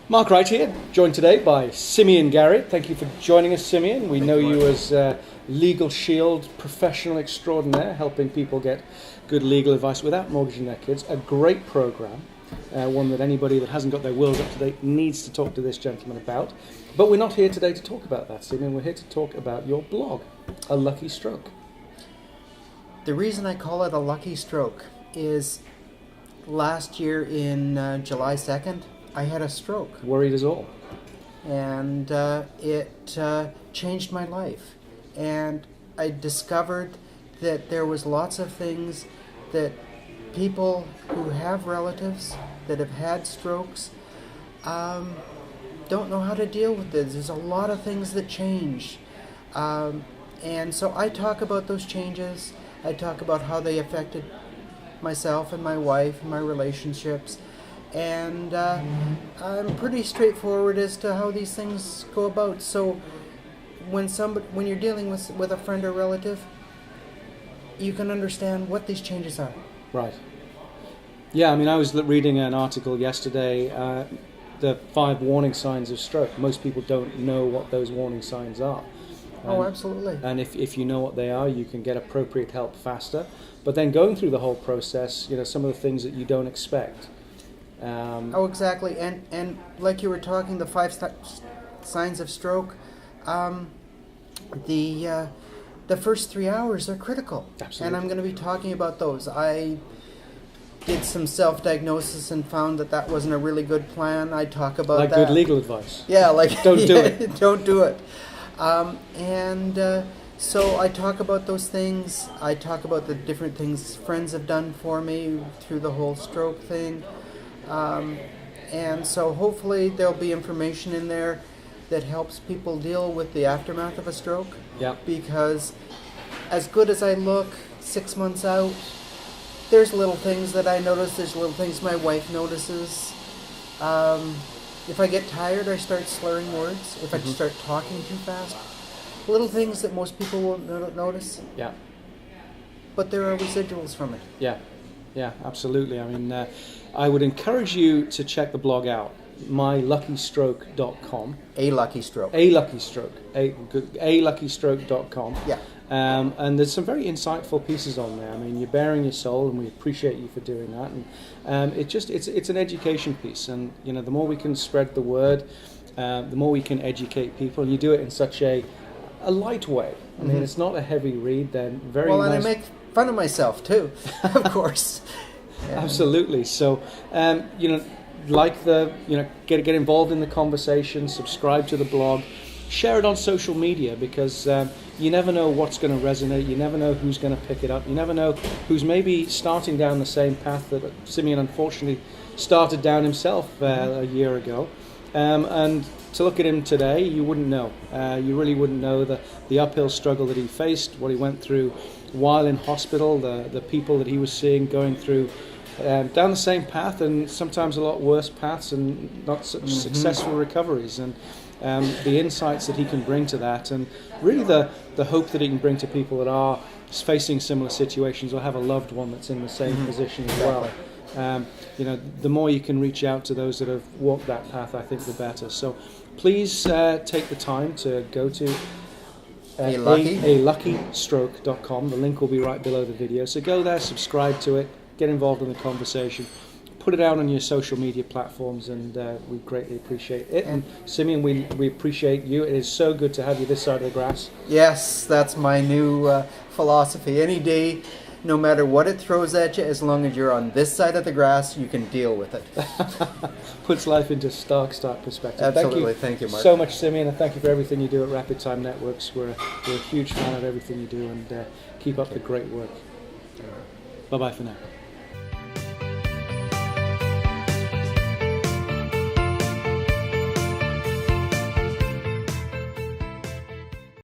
Mark Wright here, joined today by Simeon Garrett. Thank you for joining us, Simeon. We know you as Legal Shield professional extraordinaire, helping people get good legal advice without mortgaging their kids. A great program, one that anybody that hasn't got their wills up to date needs to talk to this gentleman about. But we're not here today to talk about that, Simeon. We're here to talk about your blog, A Lucky Stroke. The reason I call it a lucky stroke is last year in July 2nd, I had a stroke. Worried as all. And it changed my life. And I discovered that there was lots of things that people who have relatives that have had strokes don't know how to deal with this. There's a lot of things that change. And so I talk about those changes. I talk about how they affected myself and my wife and my relationships. And I'm pretty straightforward as to how these things go about. So when you're dealing with a friend or relative, you can understand what these changes are. Right. Yeah, I mean, I was reading an article yesterday, the 5 warning signs of stroke. Most people don't know what those warning signs are. Oh, absolutely. And if you know what they are, you can get appropriate help faster. But then going through the whole process, some of the things that you don't expect. Exactly. And like you were talking, the 5 signs of stroke, the first 3 hours are critical. Absolutely. And I'm going to be talking about those. I did some self-diagnosis and found that wasn't a really good plan. I talk about like that. Good legal advice. Yeah, don't do it. Don't do it. So I talk about those things. I talk about the different things friends have done for me through the whole stroke thing. And so hopefully there'll be information in there that helps people deal with the aftermath of a stroke. Yeah. Because as good as I look 6 months out, there's little things that I notice, there's little things my wife notices. If I get tired, I start slurring words. If I start talking too fast. Little things that most people won't notice. Yeah. But there are residuals from it. Yeah, absolutely. I mean, I would encourage you to check the blog out, myluckystroke.com. A Lucky Stroke. A Lucky Stroke. aluckystroke.com. Yeah. And there's some very insightful pieces on there. I mean, you're bearing your soul, and we appreciate you for doing that. And it's an education piece, and the more we can spread the word, the more we can educate people. And you do it in such a light way. I mean, it's not a heavy read. Then very well, nice. and I make fun of myself too, of course. Yeah. Absolutely. So, get involved in the conversation, subscribe to the blog, share it on social media, because you never know what's going to resonate. You never know who's going to pick it up. You never know who's maybe starting down the same path that Simeon unfortunately started down himself a year ago. And to look at him today, you wouldn't know. You really wouldn't know the uphill struggle that he faced, what he went through while in hospital, the people that he was seeing going through down the same path, and sometimes a lot worse paths, and not such successful recoveries, and the insights that he can bring to that, and really the hope that he can bring to people that are facing similar situations or have a loved one that's in the same position as well. The more you can reach out to those that have walked that path, I think the better. So please take the time to go to aluckystroke.com. The link will be right below the video. So go there, subscribe to it, get involved in the conversation, put it out on your social media platforms, and we greatly appreciate it. And Simeon, we appreciate you. It is so good to have you this side of the grass. Yes, that's my new philosophy. Any day, no matter what it throws at you, as long as you're on this side of the grass, you can deal with it. Puts life into stark perspective. Absolutely. Thank you, Mark. So much, Simeon, and thank you for everything you do at Rapid Time Networks. We're a huge fan of everything you do, and keep up the great work. Bye-bye for now.